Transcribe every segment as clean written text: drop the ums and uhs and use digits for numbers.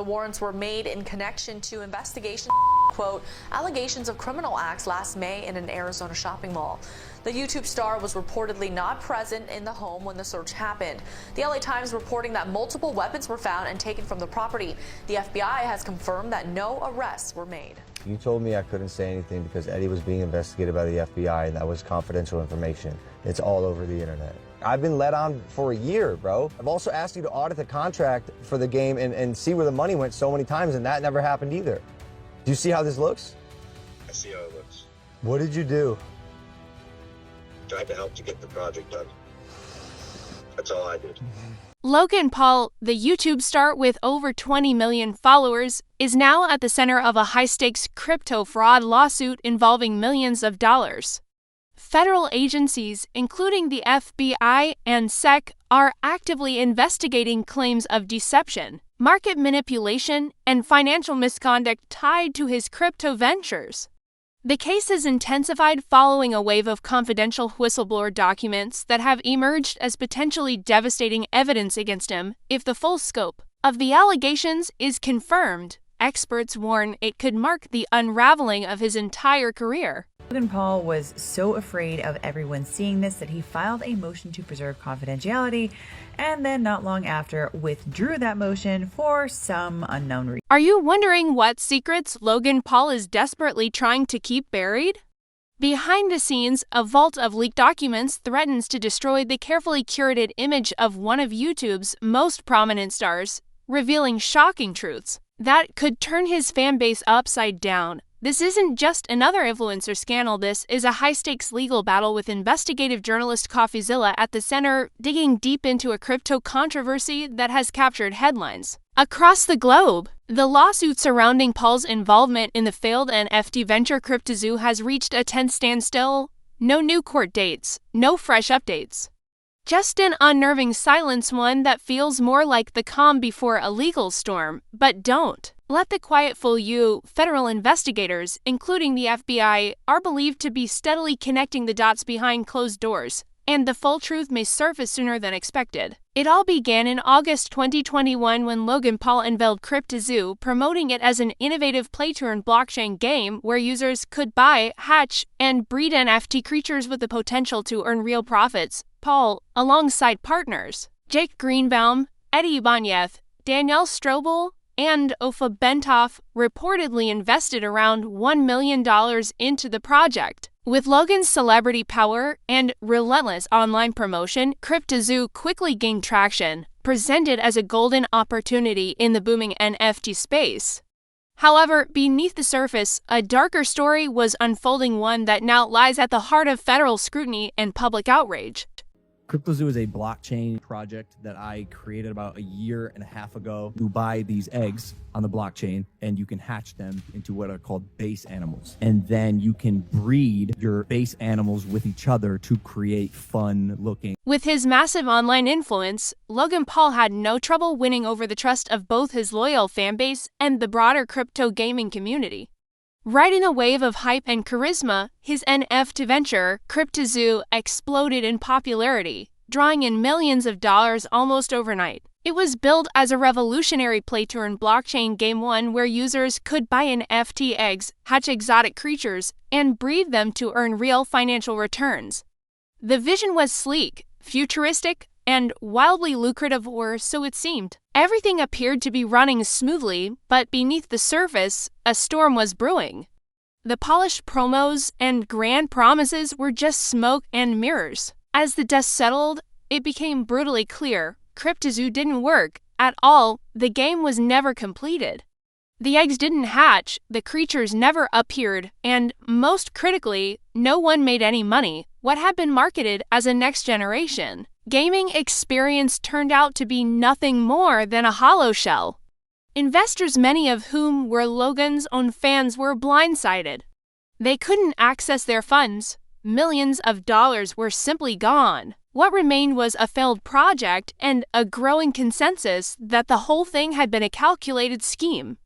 warrants were made in connection to investigation, quote, allegations of criminal acts last May in an Arizona shopping mall. The YouTube star was reportedly not present in the home when the search happened. The LA Times reporting that multiple weapons were found and taken from the property. The FBI has confirmed that no arrests were made. You told me I couldn't say anything because Eddie was being investigated by the FBI, and that was confidential information. It's all over the internet. I've been let on for a year, bro. I've also asked you to audit the contract for the game and see where the money went so many times, and that never happened either. Do you see how this looks? I see how it looks. What did you do? Tried to help to get the project done. That's all I did. Logan Paul, the YouTube star with over 20 million followers, is now at the center of a high-stakes crypto fraud lawsuit involving millions of dollars. Federal agencies, including the FBI and SEC, are actively investigating claims of deception, market manipulation, and financial misconduct tied to his crypto ventures. The case has intensified following a wave of confidential whistleblower documents that have emerged as potentially devastating evidence against him if the full scope of the allegations is confirmed. Experts warn it could mark the unraveling of his entire career. Logan Paul was so afraid of everyone seeing this that he filed a motion to preserve confidentiality and then not long after withdrew that motion for some unknown reason. Are you wondering what secrets Logan Paul is desperately trying to keep buried? Behind the scenes, a vault of leaked documents threatens to destroy the carefully curated image of one of YouTube's most prominent stars, revealing shocking truths that could turn his fan base upside down. This isn't just another influencer scandal, this is a high-stakes legal battle with investigative journalist CoffeeZilla at the center, digging deep into a crypto controversy that has captured headlines across the globe. The lawsuit surrounding Paul's involvement in the failed NFT venture CryptoZoo has reached a tense standstill. No new court dates, no fresh updates. Just an unnerving silence, one that feels more like the calm before a legal storm. But don't let the quiet fool you. Federal investigators, including the FBI, are believed to be steadily connecting the dots behind closed doors, and the full truth may surface sooner than expected. It all began in August 2021 when Logan Paul unveiled CryptoZoo, promoting it as an innovative play-to-earn blockchain game where users could buy, hatch, and breed NFT creatures with the potential to earn real profits. Paul, alongside partners Jake Greenbaum, Eddie Ibanez, Danielle Strobel, and Ofa Bentoff, reportedly invested around $1 million into the project. With Logan's celebrity power and relentless online promotion, CryptoZoo quickly gained traction, presented as a golden opportunity in the booming NFT space. However, beneath the surface, a darker story was unfolding, one that now lies at the heart of federal scrutiny and public outrage. CryptoZoo is a blockchain project that I created about a year and a half ago. You buy these eggs on the blockchain and you can hatch them into what are called base animals. And then you can breed your base animals with each other to create fun looking. With his massive online influence, Logan Paul had no trouble winning over the trust of both his loyal fan base and the broader crypto gaming community. Riding a wave of hype and charisma, his NFT venture, CryptoZoo, exploded in popularity, drawing in millions of dollars almost overnight. It was billed as a revolutionary play-to-earn blockchain game, one where users could buy NFT eggs, hatch exotic creatures, and breed them to earn real financial returns. The vision was sleek, futuristic, and wildly lucrative, or so it seemed. Everything appeared to be running smoothly, but beneath the surface, a storm was brewing. The polished promos and grand promises were just smoke and mirrors. As the dust settled, it became brutally clear CryptoZoo didn't work at all. The game was never completed. The eggs didn't hatch, the creatures never appeared, and most critically, no one made any money. What had been marketed as a next-generation gaming experience turned out to be nothing more than a hollow shell. Investors, many of whom were Logan's own fans, were blindsided. They couldn't access their funds. Millions of dollars were simply gone. What remained was a failed project and a growing consensus that the whole thing had been a calculated scheme.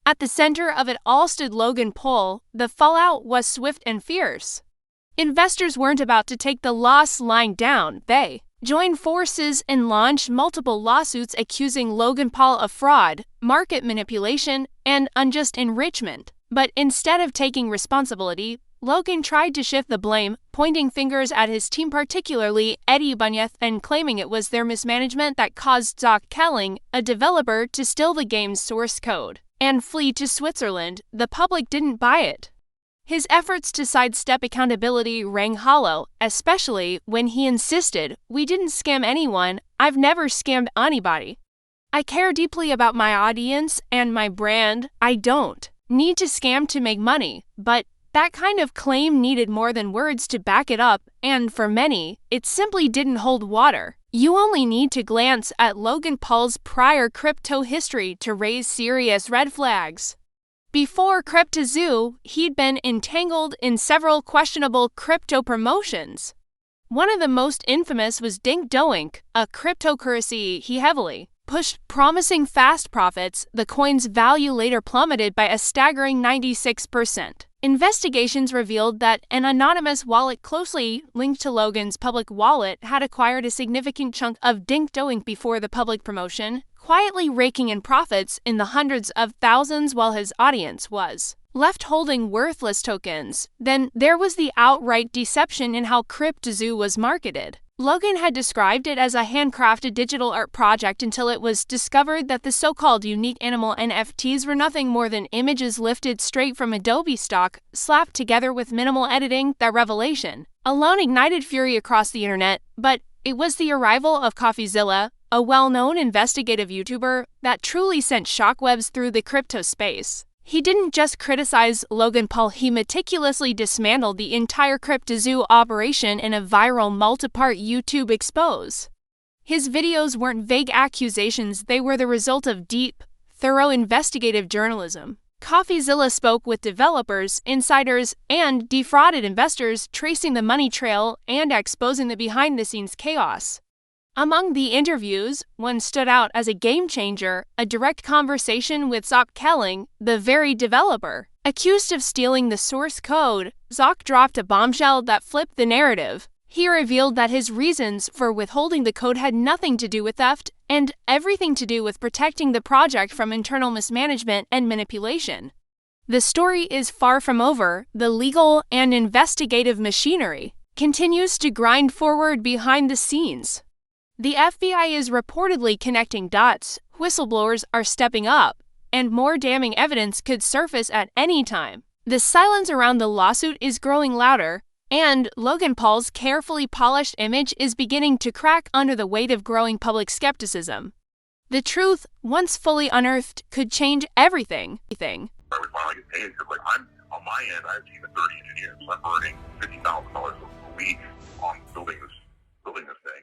At the center of it all stood Logan Paul. The fallout was swift and fierce. Investors weren't about to take the loss lying down. They joined forces and launched multiple lawsuits accusing Logan Paul of fraud, market manipulation, and unjust enrichment. But instead of taking responsibility, Logan tried to shift the blame, pointing fingers at his team, particularly Eddie Bunyeth, and claiming it was their mismanagement that caused Zach Kelling, a developer, to steal the game's source code and flee to Switzerland. The public didn't buy it. His efforts to sidestep accountability rang hollow, especially when he insisted, "We didn't scam anyone. I've never scammed anybody. I care deeply about my audience and my brand. I don't need to scam to make money." But that kind of claim needed more than words to back it up, and for many, it simply didn't hold water. You only need to glance at Logan Paul's prior crypto history to raise serious red flags. Before CryptoZoo, he'd been entangled in several questionable crypto promotions. One of the most infamous was Doink, a cryptocurrency he heavily pushed, promising fast profits. The coin's value later plummeted by a staggering 96%. Investigations revealed that an anonymous wallet closely linked to Logan's public wallet had acquired a significant chunk of Doink before the public promotion, quietly raking in profits in the hundreds of thousands while his audience was left holding worthless tokens. Then there was the outright deception in how CryptoZoo was marketed. Logan had described it as a handcrafted digital art project until it was discovered that the so-called unique animal NFTs were nothing more than images lifted straight from Adobe stock, slapped together with minimal editing. That revelation alone ignited fury across the internet, but it was the arrival of CoffeeZilla, a well-known investigative YouTuber, that truly sent shockwaves through the crypto space. He didn't just criticize Logan Paul, he meticulously dismantled the entire CryptoZoo operation in a viral multi-part YouTube expose. His videos weren't vague accusations, they were the result of deep, thorough investigative journalism. CoffeeZilla spoke with developers, insiders, and defrauded investors, tracing the money trail and exposing the behind-the-scenes chaos. Among the interviews, one stood out as a game-changer: a direct conversation with Zach Kelling, the very developer. Accused of stealing the source code, Zach dropped a bombshell that flipped the narrative. He revealed that his reasons for withholding the code had nothing to do with theft and everything to do with protecting the project from internal mismanagement and manipulation. The story is far from over. The legal and investigative machinery continues to grind forward behind the scenes. The FBI is reportedly connecting dots, whistleblowers are stepping up, and more damning evidence could surface at any time. The silence around the lawsuit is growing louder, and Logan Paul's carefully polished image is beginning to crack under the weight of growing public skepticism. The truth, once fully unearthed, could change everything. I would finally get paid because, I'm on my end, I have a team of 30 engineers. So I'm earning $50,000 a week on building this thing.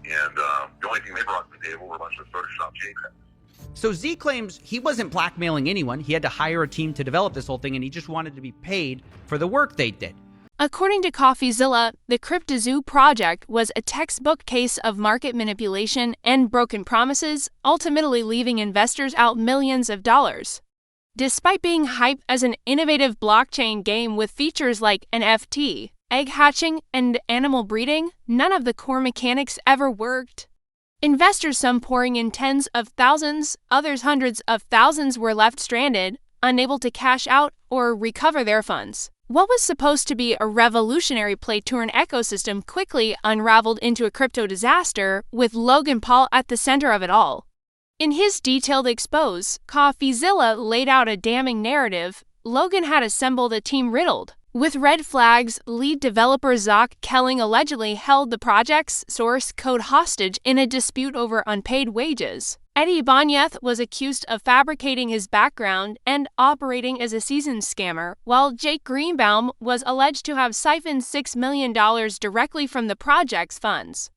And the only thing they brought to the table were a bunch of Photoshop JPEGs. So Z claims he wasn't blackmailing anyone. He had to hire a team to develop this whole thing, and he just wanted to be paid for the work they did. According to CoffeeZilla, the CryptoZoo project was a textbook case of market manipulation and broken promises, ultimately leaving investors out millions of dollars. Despite being hyped as an innovative blockchain game with features like NFT, egg hatching, and animal breeding, none of the core mechanics ever worked. Investors, some pouring in tens of thousands, others hundreds of thousands, were left stranded, unable to cash out or recover their funds. What was supposed to be a revolutionary play-to-earn ecosystem quickly unraveled into a crypto disaster, with Logan Paul at the center of it all. In his detailed expose, CoffeeZilla laid out a damning narrative. Logan had assembled a team riddled with red flags. Lead developer Zach Kelling allegedly held the project's source code hostage in a dispute over unpaid wages. Eddie Bunyeth was accused of fabricating his background and operating as a seasoned scammer, while Jake Greenbaum was alleged to have siphoned $6 million directly from the project's funds.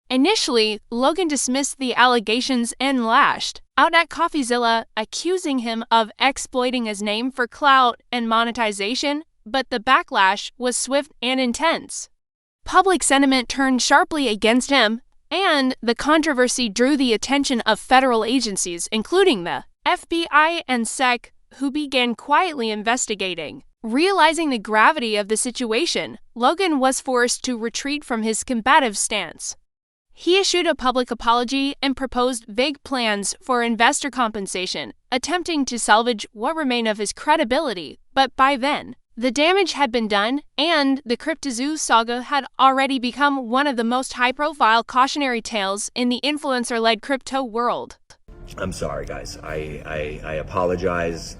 Initially, Logan dismissed the allegations and lashed out at CoffeeZilla, accusing him of exploiting his name for clout and monetization, but the backlash was swift and intense. Public sentiment turned sharply against him, and the controversy drew the attention of federal agencies, including the FBI and SEC, who began quietly investigating. Realizing the gravity of the situation, Logan was forced to retreat from his combative stance. He issued a public apology and proposed vague plans for investor compensation, attempting to salvage what remained of his credibility, but by then, the damage had been done, and the CryptoZoo saga had already become one of the most high-profile cautionary tales in the influencer-led crypto world. I'm sorry, guys. I apologize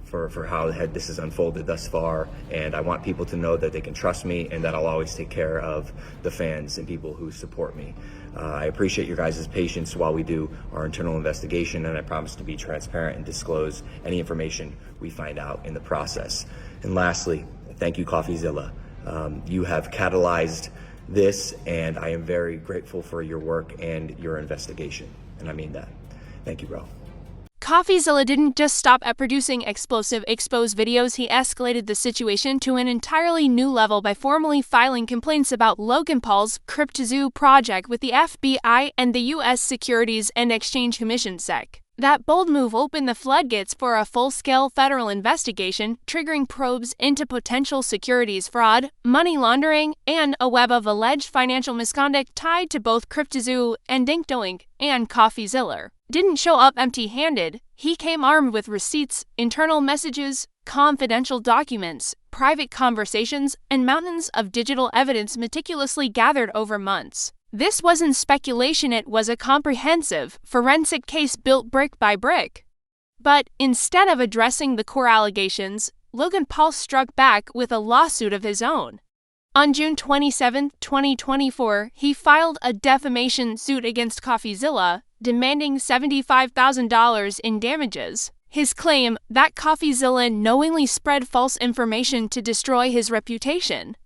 for how this has unfolded thus far, and I want people to know that they can trust me and that I'll always take care of the fans and people who support me. I appreciate your guys' patience while we do our internal investigation, and I promise to be transparent and disclose any information we find out in the process. And lastly, thank you, CoffeeZilla. You have catalyzed this, and I am very grateful for your work and your investigation, and I mean that. Thank you, bro. CoffeeZilla didn't just stop at producing explosive exposed videos, he escalated the situation to an entirely new level by formally filing complaints about Logan Paul's CryptoZoo project with the FBI and the U.S. Securities and Exchange Commission (SEC). That bold move opened the floodgates for a full-scale federal investigation, triggering probes into potential securities fraud, money laundering, and a web of alleged financial misconduct tied to both CryptoZoo and DinkDoink and CoffeeZilla. Didn't show up empty-handed. He came armed with receipts, internal messages, confidential documents, private conversations, and mountains of digital evidence meticulously gathered over months. This wasn't speculation, it was a comprehensive, forensic case built brick by brick. But instead of addressing the core allegations, Logan Paul struck back with a lawsuit of his own. On June 27, 2024, he filed a defamation suit against CoffeeZilla, demanding $75,000 in damages. His claim that CoffeeZilla knowingly spread false information to destroy his reputation.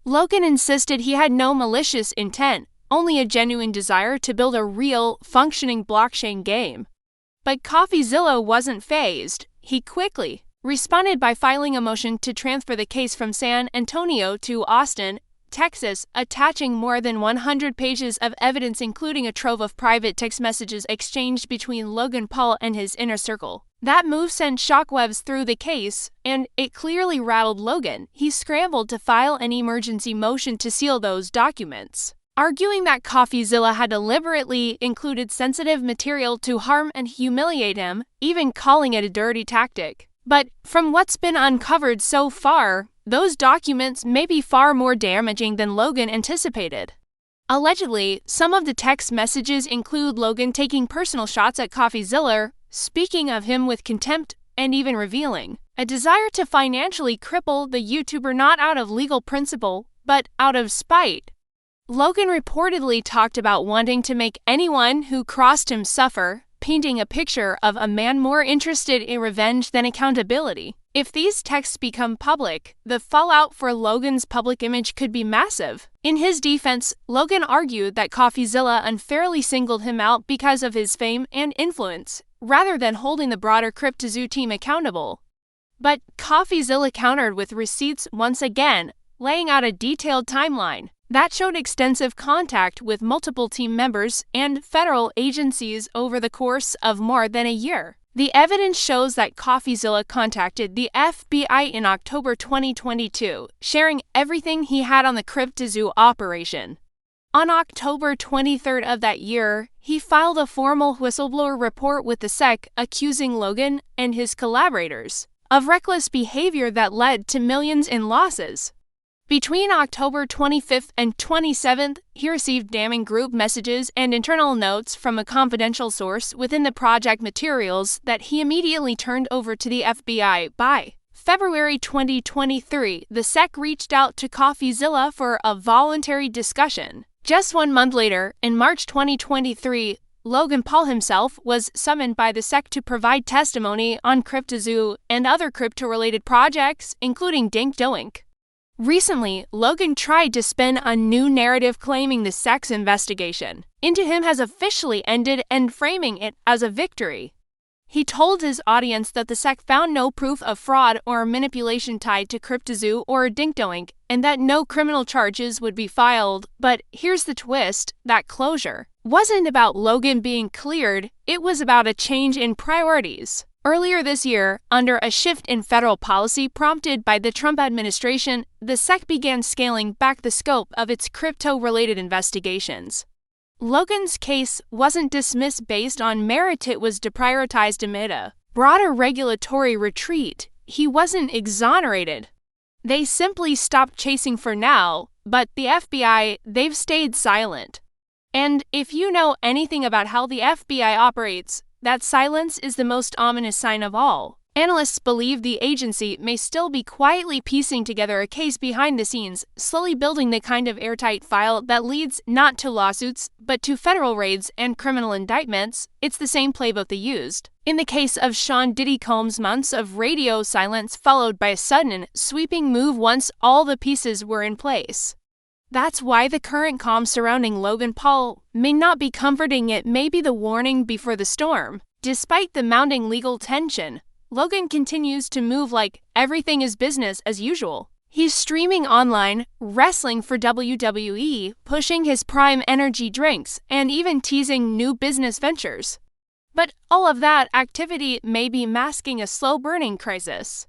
Logan insisted he had no malicious intent, only a genuine desire to build a real, functioning blockchain game. But CoffeeZilla wasn't fazed. He quickly responded by filing a motion to transfer the case from San Antonio to Austin, Texas, attaching more than 100 pages of evidence including a trove of private text messages exchanged between Logan Paul and his inner circle. That move sent shockwaves through the case, and it clearly rattled Logan. He scrambled to file an emergency motion to seal those documents, arguing that CoffeeZilla had deliberately included sensitive material to harm and humiliate him, even calling it a dirty tactic. But from what's been uncovered so far, those documents may be far more damaging than Logan anticipated. Allegedly, some of the text messages include Logan taking personal shots at CoffeeZilla, speaking of him with contempt, and even revealing a desire to financially cripple the YouTuber not out of legal principle, but out of spite. Logan reportedly talked about wanting to make anyone who crossed him suffer, painting a picture of a man more interested in revenge than accountability. If these texts become public, the fallout for Logan's public image could be massive. In his defense, Logan argued that CoffeeZilla unfairly singled him out because of his fame and influence, rather than holding the broader CryptoZoo team accountable. But CoffeeZilla countered with receipts once again, laying out a detailed timeline that showed extensive contact with multiple team members and federal agencies over the course of more than a year. The evidence shows that CoffeeZilla contacted the FBI in October 2022, sharing everything he had on the CryptoZoo operation. On October 23rd of that year, he filed a formal whistleblower report with the SEC accusing Logan and his collaborators of reckless behavior that led to millions in losses. Between October 25th and 27th, he received damning group messages and internal notes from a confidential source within the project materials that he immediately turned over to the FBI. By February 2023, the SEC reached out to CoffeeZilla for a voluntary discussion. Just 1 month later, in March 2023, Logan Paul himself was summoned by the SEC to provide testimony on CryptoZoo and other crypto-related projects, including DinkDoink. Recently, Logan tried to spin a new narrative claiming the SEC's investigation into him has officially ended and framing it as a victory. He told his audience that the SEC found no proof of fraud or manipulation tied to CryptoZoo or DinkDoink and that no criminal charges would be filed. But here's the twist, that closure wasn't about Logan being cleared, it was about a change in priorities. Earlier this year, under a shift in federal policy prompted by the Trump administration, the SEC began scaling back the scope of its crypto-related investigations. Logan's case wasn't dismissed based on merit, it was deprioritized amid a broader regulatory retreat. He wasn't exonerated. They simply stopped chasing for now, but the FBI, they've stayed silent. And if you know anything about how the FBI operates, that silence is the most ominous sign of all. Analysts believe the agency may still be quietly piecing together a case behind the scenes, slowly building the kind of airtight file that leads not to lawsuits, but to federal raids and criminal indictments. It's the same playbook they used. In the case of Sean Diddy Combs' months of radio silence followed by a sudden, sweeping move once all the pieces were in place. That's why the current calm surrounding Logan Paul may not be comforting, it may be the warning before the storm. Despite the mounting legal tension, Logan continues to move like everything is business as usual. He's streaming online, wrestling for WWE, pushing his prime energy drinks, and even teasing new business ventures. But all of that activity may be masking a slow-burning crisis.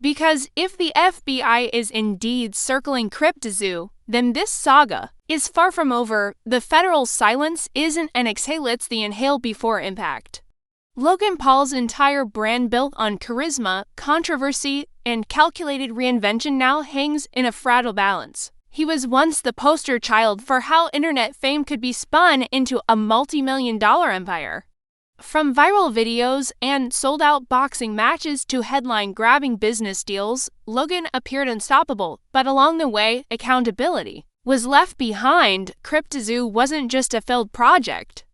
Because if the FBI is indeed circling CryptoZoo, then this saga is far from over. The federal silence isn't an exhale, it's the inhale before impact. Logan Paul's entire brand built on charisma, controversy, and calculated reinvention now hangs in a fragile balance. He was once the poster child for how internet fame could be spun into a multi-million-dollar empire. From viral videos and sold-out boxing matches to headline-grabbing business deals, Logan appeared unstoppable, but along the way, accountability was left behind. CryptoZoo wasn't just a failed project.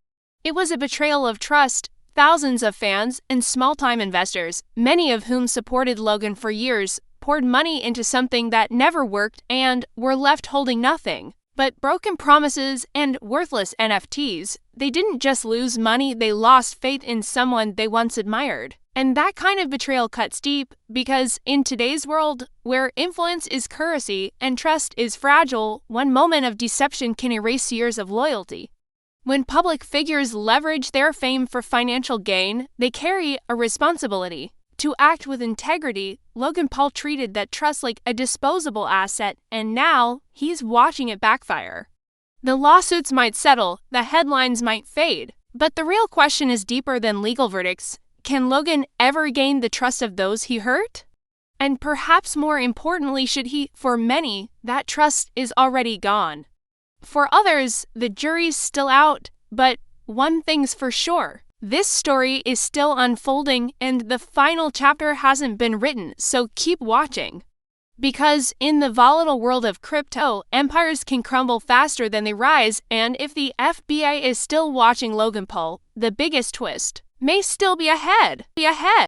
It was a betrayal of trust. Thousands of fans and small-time investors, many of whom supported Logan for years, poured money into something that never worked and were left holding nothing but broken promises and worthless NFTs. They didn't just lose money, they lost faith in someone they once admired. And that kind of betrayal cuts deep, because in today's world, where influence is currency and trust is fragile, one moment of deception can erase years of loyalty. When public figures leverage their fame for financial gain, they carry a responsibility to act with integrity. Logan Paul treated that trust like a disposable asset, and now he's watching it backfire. The lawsuits might settle, the headlines might fade, but the real question is deeper than legal verdicts. Can Logan ever gain the trust of those he hurt? And perhaps more importantly, should he? For many, that trust is already gone. For others, the jury's still out, but one thing's for sure. This story is still unfolding and the final chapter hasn't been written, so keep watching. Because in the volatile world of crypto, empires can crumble faster than they rise, and if the FBI is still watching Logan Paul, the biggest twist may still be ahead.